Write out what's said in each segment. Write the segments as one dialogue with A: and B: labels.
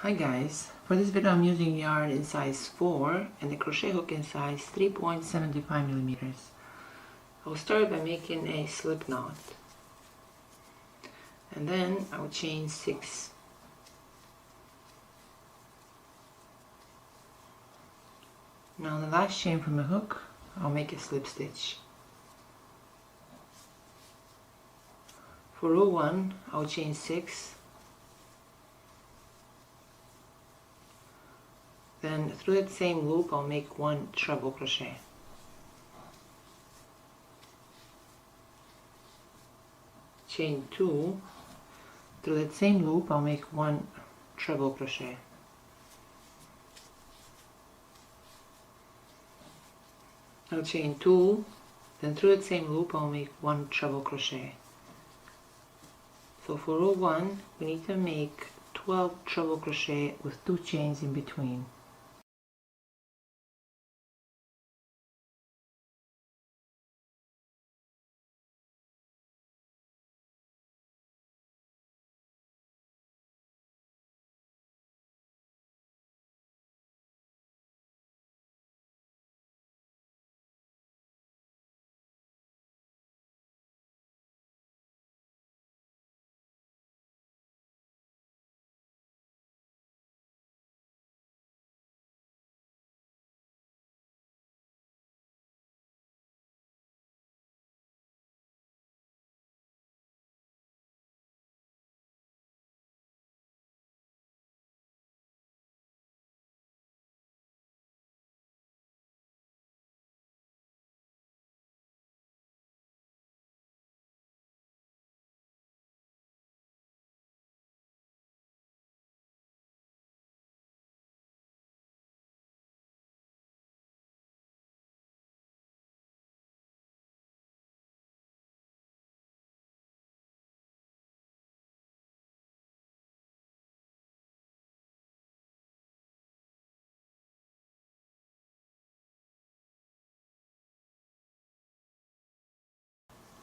A: Hi guys, for this video I'm using yarn in size 4 and the crochet hook in size 3.75 millimeters. I'll start by making a slip knot and then I'll chain 6. Now on the last chain from the hook I'll make a slip stitch. For row 1 I'll chain 6. Then through that same loop I'll make 1 treble crochet. Chain 2. Through that same loop I'll make 1 treble crochet. I'll chain 2. Then through that same loop I'll make 1 treble crochet. So for row 1 we need to make 12 treble crochet with 2 chains in between.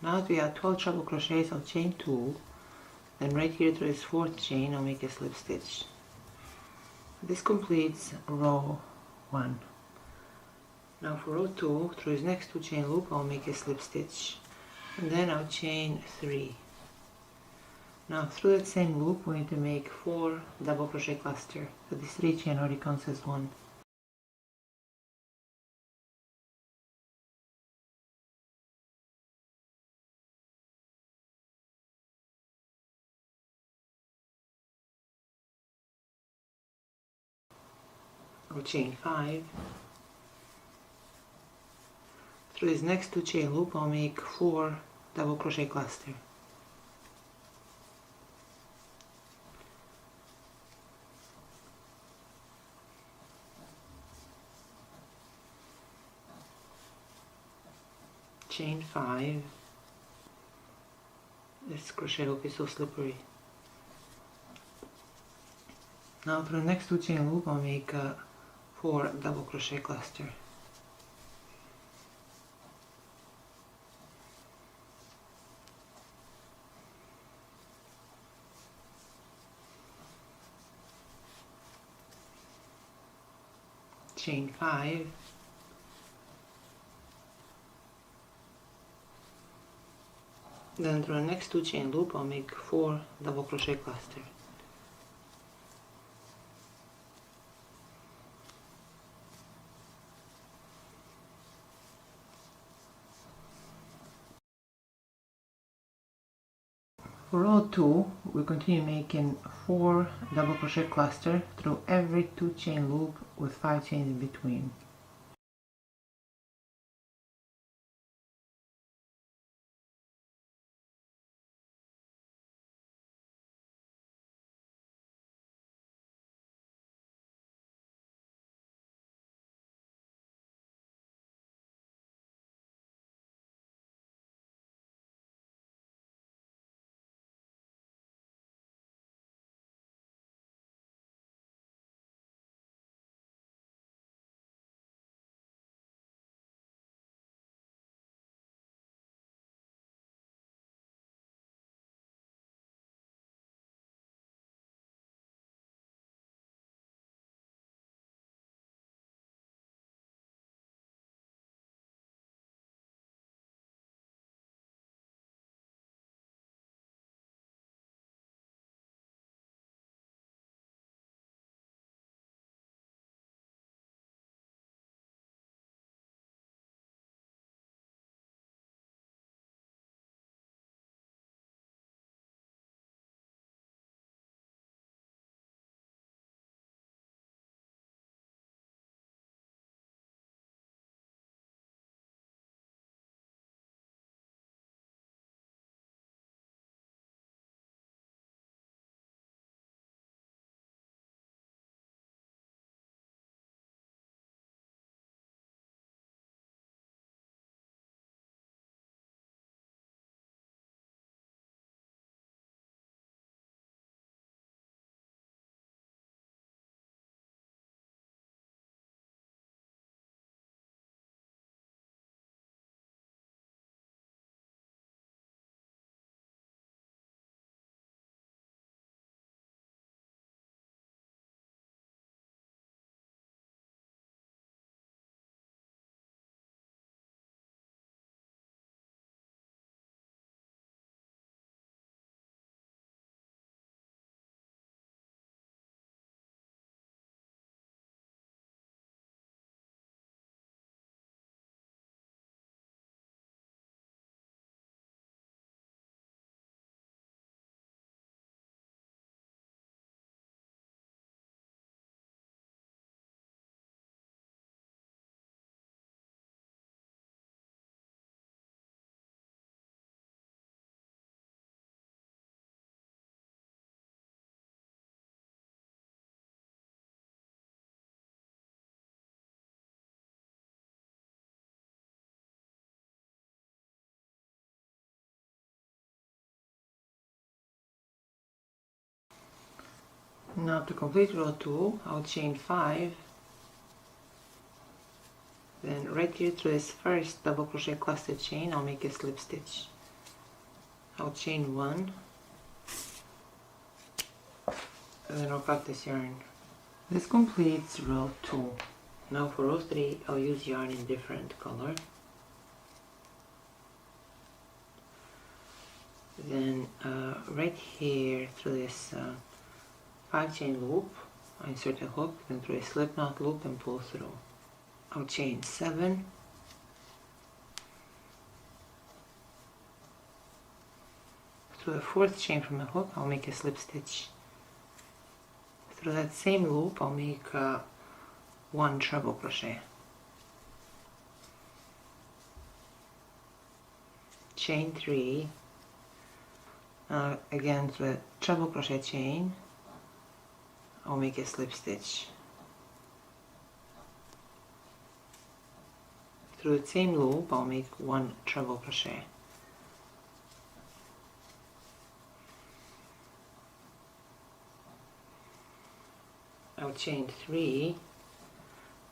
A: Now that we have 12 treble crochets, I'll chain 2. Then right here through this 4th chain I'll make a slip stitch. This completes row 1. Now for row 2, through this next 2 chain loop I'll make a slip stitch. And then I'll chain 3. Now through that same loop we need to make 4 double crochet cluster. So this 3 chain already counts as 1. I'll chain 5. Through this next 2 chain loop I'll make 4 double crochet cluster. Chain 5. This crochet hook is so slippery. Now through the next 2 chain loop I'll make 4 double crochet cluster. Chain 5. Then through the next 2 chain loop I'll make 4 double crochet cluster. For row 2 we'll continue making 4 double crochet cluster through every 2 chain loop with 5 chains in between. Now to complete row 2, I'll chain 5, then right here through this first double crochet cluster chain, I'll make a slip stitch. I'll chain 1, and then I'll cut this yarn. This completes row 2. Now for row 3, I'll use yarn in different color. Then right here through this 5 chain loop, I insert a hook, then through a slip knot loop and pull through. I'll chain 7, through the 4th chain from the hook, I'll make a slip stitch. Through that same loop, I'll make 1 treble crochet. Chain 3, again through a treble crochet chain, I'll make a slip stitch. Through the same loop, I'll make 1 treble crochet. I'll chain 3,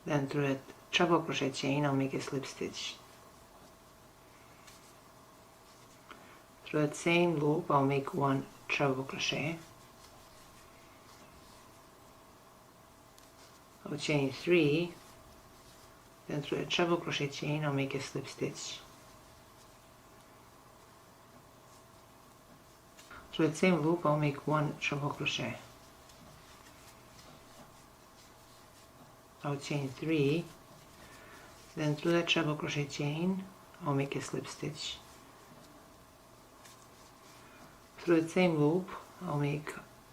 A: then through a treble crochet chain, I'll make a slip stitch. Through that same loop, I'll make 1 treble crochet. I'll chain 3, then through a treble crochet chain, I'll make a slip stitch. Through that same loop, I'll make 1 treble crochet. I'll chain 3, then through that treble crochet chain, I'll make a slip stitch. Through the same loop, I'll make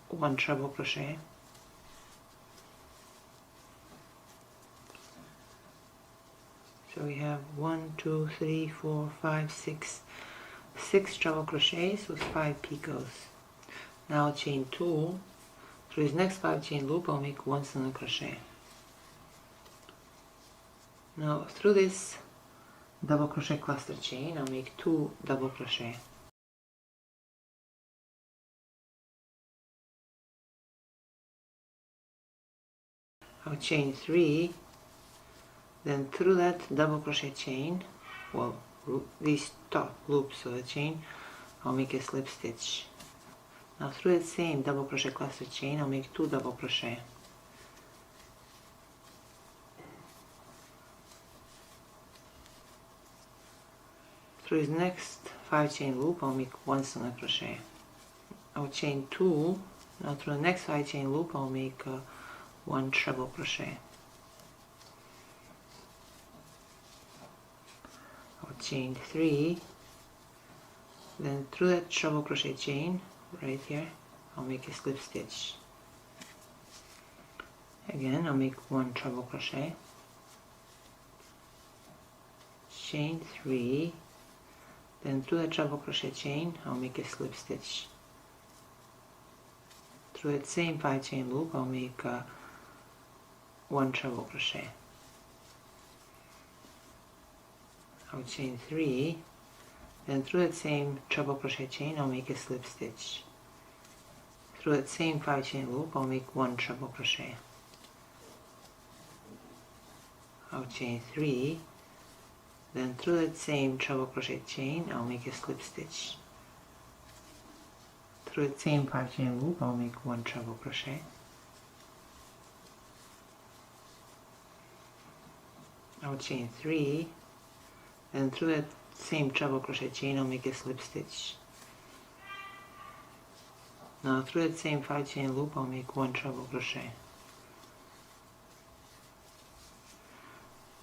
A: 1 treble crochet. So we have 1, 2, 3, 4, 5, 6 treble crochets with 5 picots. Now I'll chain 2. Through this next 5 chain loop, I'll make 1 single crochet. Now through this double crochet cluster chain, I'll make 2 double crochet. I'll chain 3, then through that double crochet chain, well, these top loops of the chain, I'll make a slip stitch. Now through that same double crochet cluster chain, I'll make 2 double crochet. Through this next 5 chain loop, I'll make 1 single crochet. I'll chain 2. Now through the next 5 chain loop, I'll make 1 treble crochet. I'll chain 3, then through that treble crochet chain right here, I'll make a slip stitch. Again, I'll make 1 treble crochet, chain 3, then through that treble crochet chain, I'll make a slip stitch. Through that same 5 chain loop, I'll make 1 treble crochet. I'll chain 3, then through that same treble crochet chain, I'll make a slip stitch. Through that same 5 chain loop, I'll make 1 treble crochet. I'll chain 3, then through that same treble crochet chain, I'll make a slip stitch. Through that same 5 chain loop, I'll make 1 treble crochet. I'll chain 3, then through that same treble crochet chain, I'll make a slip stitch. Now through that same 5 chain loop, I'll make 1 treble crochet.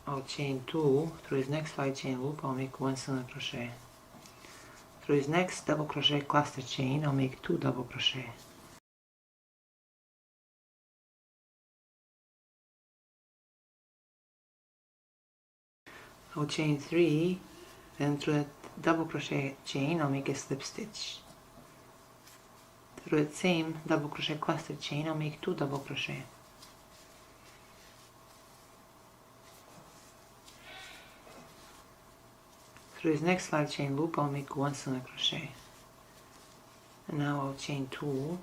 A: I'll chain 2. Through this next 5 chain loop, I'll make 1 single crochet. Through this next double crochet cluster chain, I'll make 2 double crochet. I'll chain 3, then through that double crochet chain, I'll make a slip stitch. Through that same double crochet cluster chain, I'll make 2 double crochet. Through this next 5 chain loop, I'll make 1 single crochet. And now I'll chain 2.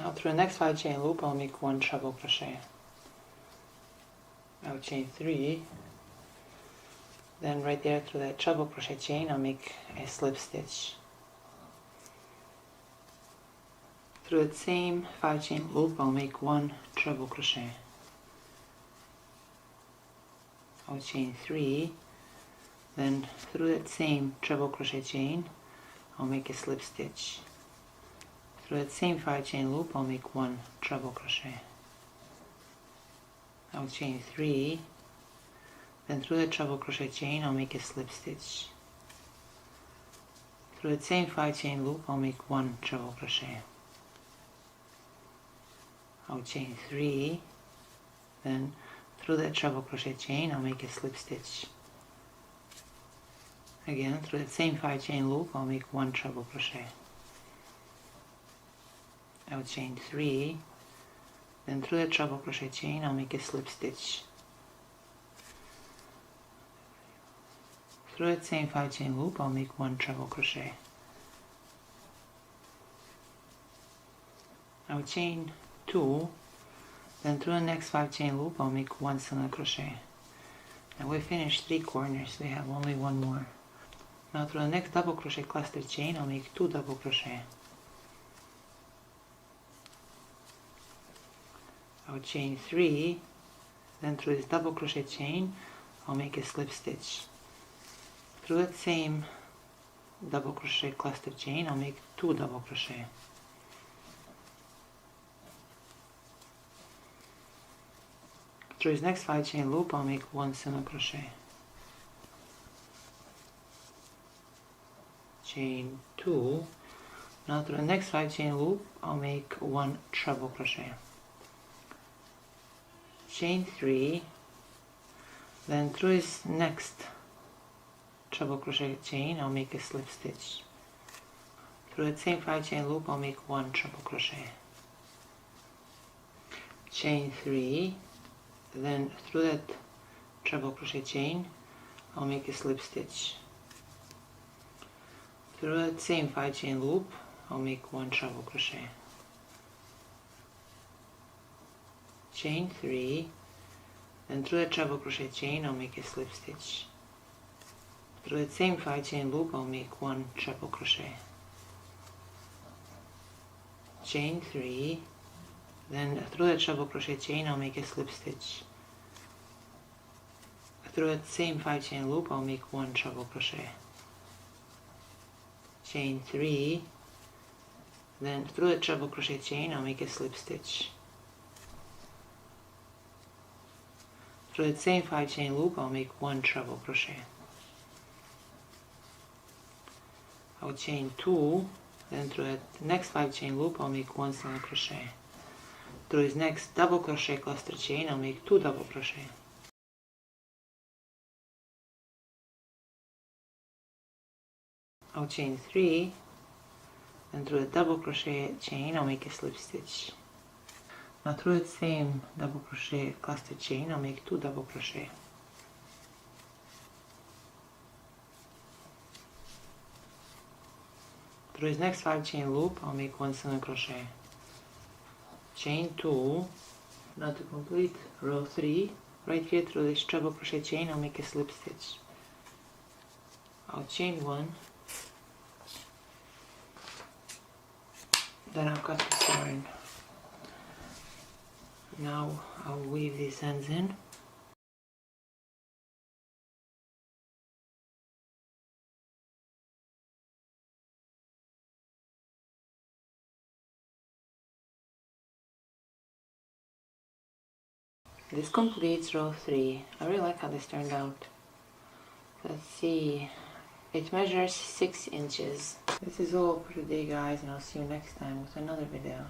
A: Now through the next 5 chain loop I'll make 1 treble crochet. I'll chain 3, then right there through that treble crochet chain I'll make a slip stitch. Through that same 5 chain loop I'll make 1 treble crochet. I'll chain 3, then through that same treble crochet chain I'll make a slip stitch. Through that same 5 chain loop I'll make 1 treble crochet. I'll chain 3, then through the treble crochet chain I'll make a slip stitch. Through that same 5 chain loop I'll make 1 treble crochet. I'll chain 3, then through that treble crochet chain I'll make a slip stitch. Again, through that same 5 chain loop I'll make 1 treble crochet. I'll chain 3, then through that treble crochet chain I'll make a slip stitch. Through that same 5 chain loop I'll make 1 treble crochet. I'll chain 2, then through the next 5 chain loop I'll make 1 single crochet. Now we finished 3 corners, we have only 1 more. Now through the next double crochet cluster chain I'll make 2 double crochet. I'll chain 3, then through this double crochet chain I'll make a slip stitch. Through that same double crochet cluster chain I'll make 2 double crochet. Through this next 5 chain loop I'll make 1 single crochet. Chain 2. Now through the next 5 chain loop I'll make 1 treble crochet. Chain 3, then through this next treble crochet chain I'll make a slip stitch. Through that same 5 chain loop I'll make 1 treble crochet. Chain 3, then through that treble crochet chain I'll make a slip stitch. Through that same 5 chain loop I'll make 1 treble crochet. Chain 3, then through the treble crochet chain I'll make a slip stitch. Through that same 5 chain loop I'll make 1 treble crochet. Chain 3, then through the treble crochet chain I'll make a slip stitch. Through that same 5 chain loop I'll make 1 treble crochet. Chain 3, then through the treble crochet chain I'll make a slip stitch. Through that same 5 chain loop I'll make 1 treble crochet. I'll chain 2, then through that next 5 chain loop I'll make 1 single crochet. Through this next double crochet cluster chain I'll make 2 double crochet. I'll chain 3, and through the double crochet chain I'll make a slip stitch. Now through the same double crochet cluster chain I'll make 2 double crochet. Through this next 5 chain loop I'll make 1 single crochet. Chain 2. Now to complete row 3, right here through this treble crochet chain I'll make a slip stitch. I'll chain 1, then I'll cut the yarn. Now I'll weave these ends in. This completes row 3. I really like how this turned out. Let's see. It measures 6 inches. This is all for today, guys, and I'll see you next time with another video.